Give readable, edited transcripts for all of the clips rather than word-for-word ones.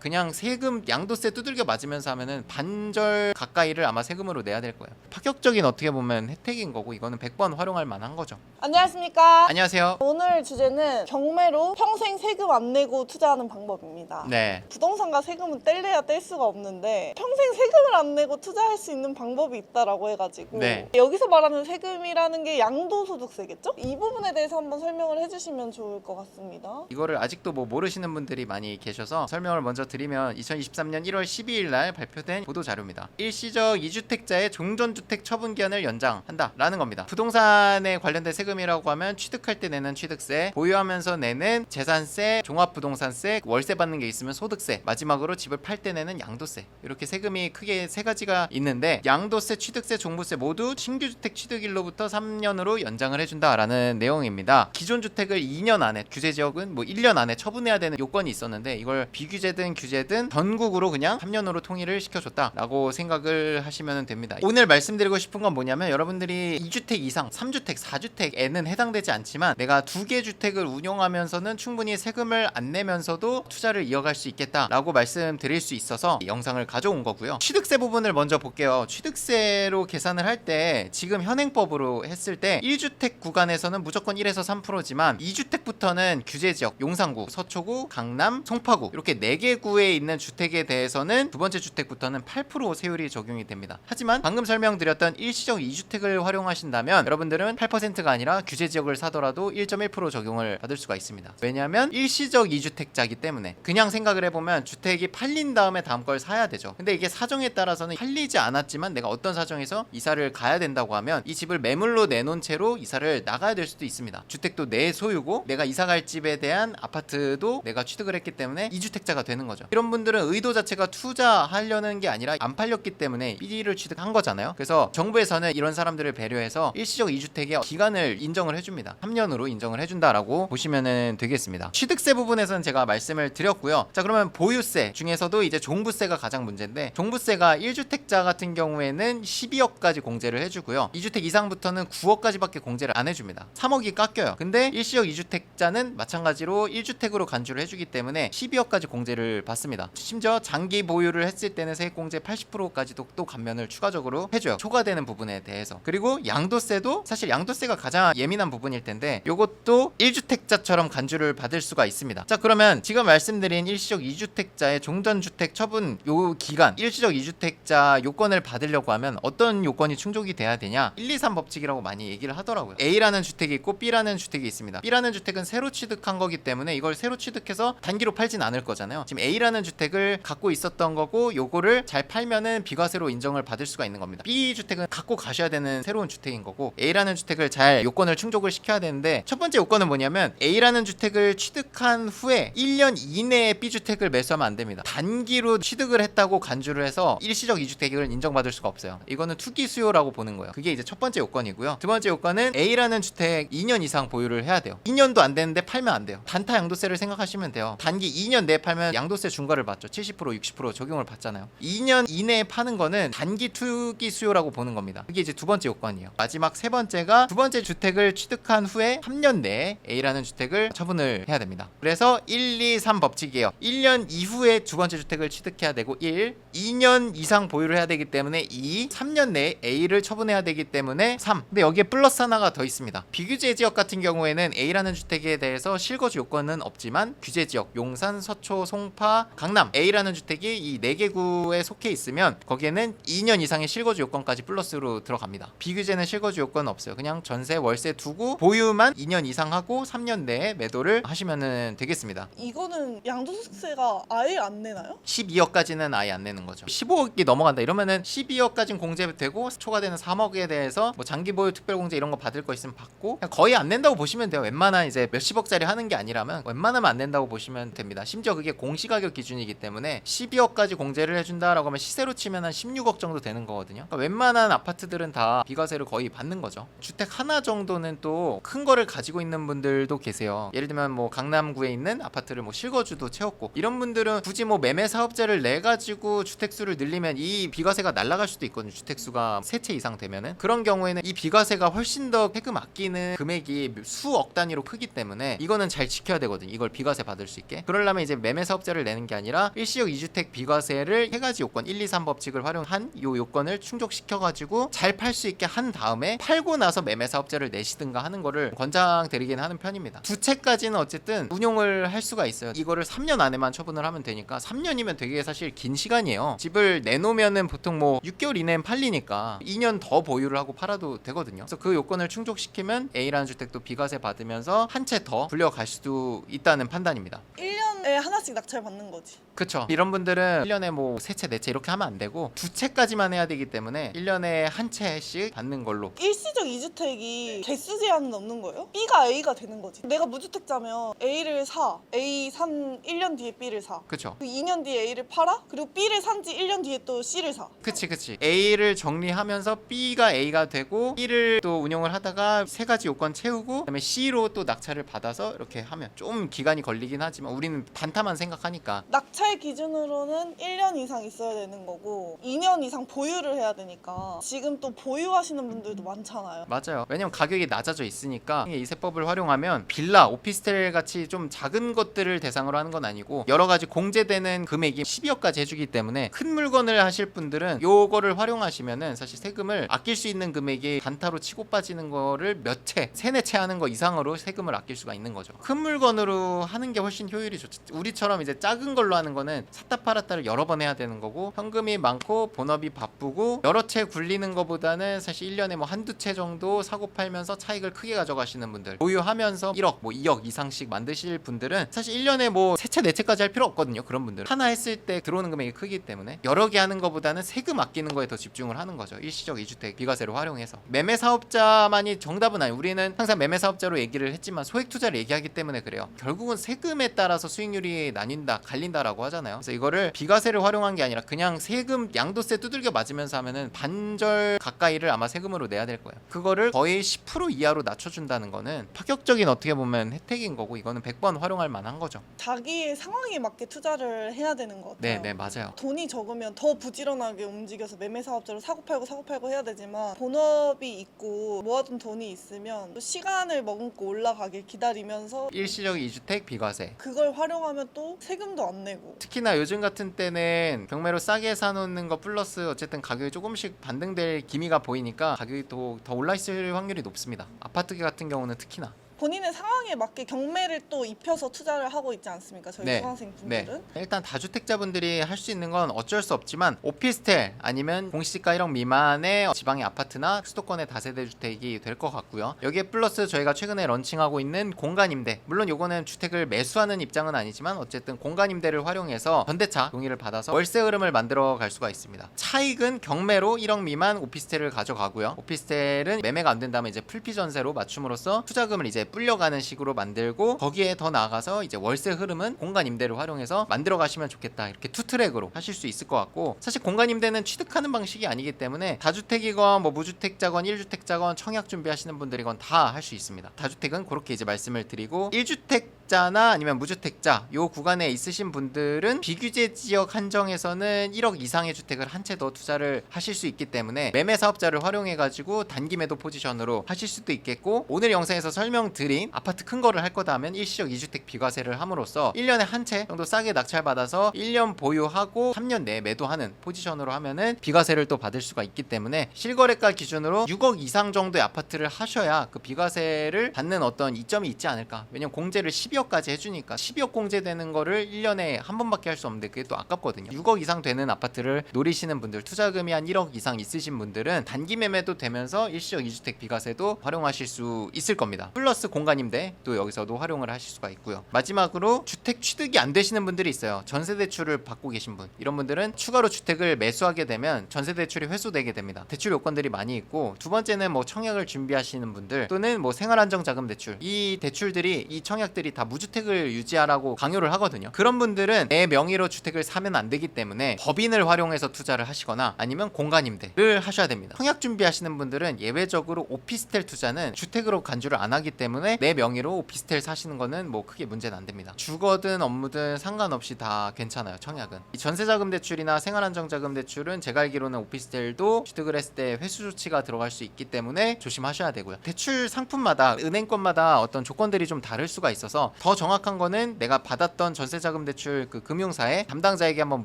그냥 세금 양도세 두들겨 맞으면서 하면은 반절 가까이를 아마 세금으로 내야 될 거예요. 파격적인 어떻게 보면 혜택인 거고 이거는 100번 활용할 만한 거죠. 안녕하십니까. 안녕하세요. 오늘 주제는 경매로 평생 세금 안 내고 투자하는 방법입니다. 네. 부동산과 세금은 뗄래야 뗄 수가 없는데 평생 세금을 안 내고 투자할 수 있는 방법이 있다라고 해가지고 네. 여기서 말하는 세금이라는 게 양도소득세겠죠? 이 부분에 대해서 한번 설명을 해주시면 좋을 것 같습니다. 이거를 아직도 뭐 모르시는 분들이 많이 계셔서 설명을 먼저 드리면 2023년 1월 12일 날 발표된 보도 자료입니다. 일시적 2주택자의 종전주택 처분 기한을 연장한다 라는 겁니다. 부동산에 관련된 세금이라고 하면 취득할 때 내는 취득세, 보유하면서 내는 재산세, 종합부동산세, 월세 받는 게 있으면 소득세, 마지막으로 집을 팔 때 내는 양도세, 이렇게 세금이 크게 세 가지가 있는데 양도세, 취득세, 종부세 모두 신규주택 취득일로부터 3년으로 연장을 해준다라는 내용입니다. 기존 주택을 2년 안에, 규제지역은 뭐 1년 안에 처분해야 되는 요건이 있었는데 이걸 비규제든 규제든 전국으로 그냥 3년으로 통일을 시켜줬다라고 생각을 하시면 됩니다. 오늘 말씀드리고 싶은 건 뭐냐면 여러분들이 2주택 이상, 3주택, 4주택에는 해당되지 않지만 내가 2개 주택을 운영하면서는 충분히 세금을 안 내면서도 투자를 이어갈 수 있겠다라고 말씀드릴 수 있어서 영상을 가져온 거고요. 취득세 부분을 먼저 볼게요. 취득세로 계산을 할 때 지금 현행법으로 했을 때 1주택 구간에서는 무조건 1에서 3%지만 2주택부터는 규제지역, 용산구, 서초구, 강남, 송파구 이렇게 4개 구에 있는 주택에 대해서는 두 번째 주택부터는 8% 세율이 적용이 됩니다. 하지만 방금 설명드렸던 일시적 2주택을 활용하신다면 여러분들은 8%가 아니라 규제지역을 사더라도 1.1% 적용을 받을 수가 있습니다. 왜냐하면 일시적 2주택자이기 때문에 그냥 생각을 해보면 주택이 팔린 다음에 다음 걸 사야 되죠. 근데 이게 사정에 따라서는 팔리지 않았지만 내가 어떤 사정에서 이사를 가야 된다고 하면 이 집을 매물로 내놓은 채로 이사를 나가야 될 수도 있습니다. 주택도 내 소유고 내가 이사갈 집에 대한 아파트도 내가 취득을 했기 때문에 2주택자가 되는 거죠. 이런 분들은 의도 자체가 투자하려는 게 아니라 안 팔렸기 때문에 B를 취득한 거잖아요. 그래서 정부에서는 이런 사람들을 배려해서 일시적 2주택의 기간을 인정을 해줍니다. 3년으로 인정을 해준다라고 보시면 되겠습니다. 취득세 부분에서는 제가 말씀을 드렸고요. 자, 그러면 보유세 중에서도 이제 종부세가 가장 문제인데 종부세가 1주택자 같은 경우에는 12억까지 공제를 해주고요. 2주택 이상부터는 9억까지밖에 공제를 안 해줍니다. 3억이 깎여요. 근데 일시적 2주택자는 마찬가지로 1주택으로 간주를 해주기 때문에 12억까지 공제를 받습니다. 심지어 장기 보유를 했을 때는 세액공제 80%까지도 또 감면을 추가적으로 해줘요. 초과되는 부분에 대해서. 그리고 양도세도 사실 양도세가 가장 예민한 부분일 텐데 요것도 1주택자처럼 간주를 받을 수가 있습니다. 자, 그러면 지금 말씀드린 일시적 2주택자의 종전주택 처분 요 기간, 일시적 2주택자 요건을 받으려고 하면 어떤 요건이 충족이 돼야 되냐? 1, 2, 3 법칙이라고 많이 얘기를 하더라고요. A라는 주택이 있고 B라는 주택이 있습니다. B라는 주택은 새로 취득한 거기 때문에 이걸 새로 취득해서 단기로 팔진 않을 거잖아요. 지금 A라는 주택을 갖고 있었던 거고 요거를 잘 팔면은 비과세로 인정을 받을 수가 있는 겁니다. B 주택은 갖고 가셔야 되는 새로운 주택인 거고 A라는 주택을 잘 요건을 충족을 시켜야 되는데 첫 번째 요건은 뭐냐면 A라는 주택을 취득한 후에 1년 이내에 B 주택을 매수하면 안 됩니다. 단기로 취득을 했다고 간주를 해서 일시적 2주택을 인정받을 수가 없어요. 이거는 투기 수요라고 보는 거예요. 그게 이제 첫 번째 요건이고요. 두 번째 요건은 A라는 주택 2년 이상 보유를 해야 돼요. 2년도 안 되는데 팔면 안 돼요. 단타 양도세를 생각하시면 돼요. 단기 2년 내에 팔면 양도세 중과를 받죠. 70% 60% 적용을 받잖아요. 2년 이내에 파는 거는 단기 투기 수요라고 보는 겁니다. 그게 이제 두 번째 요건이에요. 마지막 세 번째가 두 번째 주택을 취득한 후에 3년 내에 A라는 주택을 처분을 해야 됩니다. 그래서 1, 2, 3 법칙이에요. 1년 이후에 두 번째 주택을 취득해야 되고 1, 2년 이상 보유를 해야 되기 때문에 2, 3년 내에 A를 처분해야 되기 때문에 3. 근데 여기에 플러스 하나가 더 있습니다. 비규제 지역 같은 경우에는 A라는 주택에 대해서 실거주 요건은 없지만 규제 지역, 용산, 서초, 송파, 강남 A라는 주택이 이 4개 구에 속해 있으면 거기에는 2년 이상의 실거주 요건까지 플러스로 들어갑니다. 비규제는 실거주 요건은 없어요. 그냥 전세, 월세 두고 보유만 2년 이상 하고 3년 내에 매도를 하시면 되겠습니다. 이거는 양도소득세가 아예 안 내나요? 12억까지는 아예 안 내는 거죠. 15억이 넘어간다 이러면은 12억까지는 공제되고 초과되는 3억에 대해서 뭐 장기보유 특별공제 이런 거 받을 거 있으면 받고 그냥 거의 안 낸다고 보시면 돼요. 웬만한 이제 몇십억짜리 하는 게 아니라면 웬만하면 안 낸다고 보시면 됩니다. 심지어 그게 공시가격 기준이기 때문에 12억까지 공제를 해준다라고 하면 시세로 치면 한 16억 정도 되는 거거든요. 그러니까 웬만한 아파트들은 다 비과세를 거의 받는 거죠. 주택 하나 정도는 또 큰 거를 가지고 있는 분들도 계세요. 예를 들면 뭐 강남구에 있는 아파트를 뭐 실거주도 채웠고 이런 분들은 굳이 뭐 매매 사업자를 내 가지고 주택수를 늘리면 이 비과세가 날아갈 수도 있거든요. 주택수가 3채 이상 되면은 그런 경우에는 이 비과세가 훨씬 더 세금 아끼는 금액이 수억 단위로 크기 때문에 이거는 잘 지켜야 되거든요. 이걸 비과세 받을 수 있게. 그러려면 이제 매매 사업자를 내는 게 아니라 일시적 2주택 비과세를 세 가지 요건 1, 2, 3 법칙을 활용한 요 요건을 충족시켜가지고 잘 팔 수 있게 한 다음에 팔고 나서 매매사업자를 내시든가 하는 거를 권장드리긴 하는 편입니다. 두 채까지는 어쨌든 운용을 할 수가 있어요. 이거를 3년 안에만 처분을 하면 되니까 3년이면 되게 사실 긴 시간이에요. 집을 내놓으면은 보통 뭐 6개월 이내엔 팔리니까 2년 더 보유를 하고 팔아도 되거든요. 그래서 그 요건을 충족시키면 A라는 주택도 비과세 받으면서 한 채 더 불려갈 수도 있다는 판단입니다. 1년에 하나씩 낙찰 받는 거지. 그쵸. 이런 분들은 1년에 뭐 3채, 4채 이렇게 하면 안 되고 2채까지만 해야 되기 때문에 1년에 한 채씩 받는 걸로. 일시적 2주택이 개수 제한은 없는 거예요? B가 A가 되는 거지. 내가 무주택자면 A를 사. A 산 1년 뒤에 B를 사. 그쵸. 그 2년 뒤에 A를 팔아? 그리고 B를 산 지 1년 뒤에 또 C를 사. 그치. A를 정리하면서 B가 A가 되고 B를 또 운영을 하다가 세 가지 요건 채우고 그다음에 C로 또 낙찰을 받아서 이렇게 하면 좀 기간이 걸리긴 하지만 우리는 단타만 생각하니까. 낙찰 기준으로는 1년 이상 있어야 되는 거고 2년 이상 보유를 해야 되니까 지금 또 보유하시는 분들도 많잖아요. 맞아요. 왜냐면 가격이 낮아져 있으니까 이 세법을 활용하면 빌라, 오피스텔 같이 좀 작은 것들을 대상으로 하는 건 아니고 여러 가지 공제되는 금액이 12억까지 해주기 때문에 큰 물건을 하실 분들은 요거를 활용하시면은 사실 세금을 아낄 수 있는 금액이 단타로 치고 빠지는 거를 몇 채, 세네 채 하는 거 이상으로 세금을 아낄 수가 있는 거죠. 큰 물건으로 하는 게 훨씬 효율이 좋죠. 우리처럼 이제 작은 걸로 하는 거는 샀다 팔았다를 여러 번 해야 되는 거고 현금이 많고 본업이 바쁘고 여러 채 굴리는 거보다는 사실 1년에 뭐 한두 채 정도 사고 팔면서 차익을 크게 가져가시는 분들, 보유하면서 1억 뭐 2억 이상씩 만드실 분들은 사실 1년에 뭐 3채 4채까지 할 필요 없거든요. 그런 분들은 하나 했을 때 들어오는 금액이 크기 때문에 여러 개 하는 거보다는 세금 아끼는 거에 더 집중을 하는 거죠. 일시적 2주택 비과세를 활용해서. 매매 사업자만이 정답은 아니에요. 우리는 항상 매매 사업자로 얘기를 했지만 소액 투자를 얘기하기 때문에 그래요. 결국은 세금에 따라서 수익률이 나뉜다, 갈린다라고 하잖아요. 그래서 이거를 비과세를 활용한 게 아니라 그냥 세금 양도세 두들겨 맞으면서 하면은 반절 가까이를 아마 세금으로 내야 될 거예요. 그거를 거의 10% 이하로 낮춰준다는 거는 파격적인 어떻게 보면 혜택인 거고 이거는 100번 활용할 만한 거죠. 자기의 상황에 맞게 투자를 해야 되는 것 같아요. 네, 맞아요. 돈이 적으면 더 부지런하게 움직여서 매매 사업자로 사고 팔고 해야 되지만 본업이 있고 모아둔 돈이 있으면 또 시간을 머금고 올라가길 기다리면서 일시적 2주택 비과세. 그걸 활용하면 또 세금도 안 내고. 특히나 요즘 같은 때는 경매로 싸게 사놓는 거 플러스 어쨌든 가격이 조금씩 반등될 기미가 보이니까 가격이 더 올라 있을 확률이 높습니다. 아파트 같은 경우는 특히나. 본인의 상황에 맞게 경매를 또 입혀서 투자를 하고 있지 않습니까? 저희 네. 수강생 분들은. 일단 다주택자분들이 할 수 있는 건 어쩔 수 없지만 오피스텔 아니면 공시지가 1억 미만의 지방의 아파트나 수도권의 다세대 주택이 될 것 같고요. 여기에 플러스 저희가 최근에 런칭하고 있는 공간임대, 물론 요거는 주택을 매수하는 입장은 아니지만 어쨌든 공간임대를 활용해서 전대차 동의를 받아서 월세 흐름을 만들어 갈 수가 있습니다. 차익은 경매로 1억 미만 오피스텔을 가져가고요. 오피스텔은 매매가 안 된다면 이제 풀피 전세로 맞춤으로써 투자금을 이제 불려가는 식으로 만들고 거기에 더 나아가서 이제 월세 흐름은 공간 임대를 활용해서 만들어 가시면 좋겠다. 이렇게 투 트랙으로 하실 수 있을 것 같고 사실 공간 임대는 취득하는 방식이 아니기 때문에 다주택이건 뭐 무주택자건 1주택자건 청약 준비하시는 분들이건 다 할 수 있습니다. 다주택은 그렇게 이제 말씀을 드리고 1주택자나 아니면 무주택자 요 구간에 있으신 분들은 비규제 지역 한정에서는 1억 이상의 주택을 한 채 더 투자를 하실 수 있기 때문에 매매 사업자를 활용해 가지고 단기 매도 포지션으로 하실 수도 있겠고 오늘 영상에서 설명드린 아파트 큰 거를 할 거다 하면 일시적 2주택 비과세를 함으로써 1년에 한 채 정도 싸게 낙찰받아서 1년 보유하고 3년 내에 매도하는 포지션으로 하면은 비과세를 또 받을 수가 있기 때문에 실거래가 기준으로 6억 이상 정도의 아파트를 하셔야 그 비과세를 받는 어떤 이점이 있지 않을까. 왜냐면 공제를 12억까지 해주니까 12억 공제되는 거를 1년에 한 번밖에 할 수 없는데 그게 또 아깝거든요. 6억 이상 되는 아파트를 노리시는 분들, 투자금이 한 1억 이상 있으신 분들은 단기 매매도 되면서 일시적 2주택 비과세도 활용하실 수 있을 겁니다. 플러스 공간임대 또 여기서도 활용을 하실 수가 있고요. 마지막으로 주택 취득이 안 되시는 분들이 있어요. 전세대출을 받고 계신 분, 이런 분들은 추가로 주택을 매수하게 되면 전세대출이 회수되게 됩니다. 대출 요건들이 많이 있고 두 번째는 뭐 청약을 준비하시는 분들 또는 뭐 생활안정자금대출, 이 대출들이 이 청약들이 다 무주택을 유지하라고 강요를 하거든요. 그런 분들은 내 명의로 주택을 사면 안 되기 때문에 법인을 활용해서 투자를 하시거나 아니면 공간임대를 하셔야 됩니다. 청약 준비하시는 분들은 예외적으로 오피스텔 투자는 주택으로 간주를 안 하기 때문에 때문에 내 명의로 오피스텔 사시는 거는 뭐 크게 문제는 안 됩니다. 주거든 업무든 상관없이 다 괜찮아요. 청약은. 이 전세자금 대출이나 생활안정자금 대출은 제가 알기로는 오피스텔도 취득을 했을 때 회수 조치가 들어갈 수 있기 때문에 조심하셔야 되고요. 대출 상품마다 은행권마다 어떤 조건들이 좀 다를 수가 있어서 더 정확한 거는 내가 받았던 전세자금 대출 그 금융사의 담당자에게 한번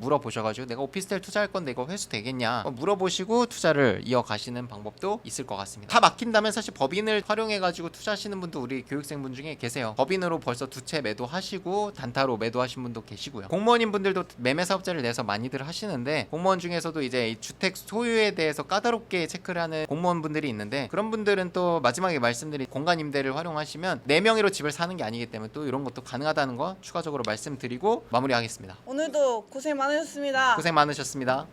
물어보셔가지고 내가 오피스텔 투자할 건데 이거 회수 되겠냐 물어보시고 투자를 이어가시는 방법도 있을 것 같습니다. 다 막힌다면 사실 법인을 활용해가지고 투자하시는 분도 우리 교육생분 중에 계세요. 법인으로 벌써 두 채 매도하시고 단타로 매도하신 분도 계시고요. 공무원인 분들도 매매 사업자를 내서 많이들 하시는데 공무원 중에서도 이제 이 주택 소유에 대해서 까다롭게 체크를 하는 공무원분들이 있는데 그런 분들은 또 마지막에 말씀드린 공간 임대를 활용하시면 내 명의로 집을 사는 게 아니기 때문에 또 이런 것도 가능하다는 거 추가적으로 말씀드리고 마무리하겠습니다. 오늘도 고생 많으셨습니다. 고생 많으셨습니다.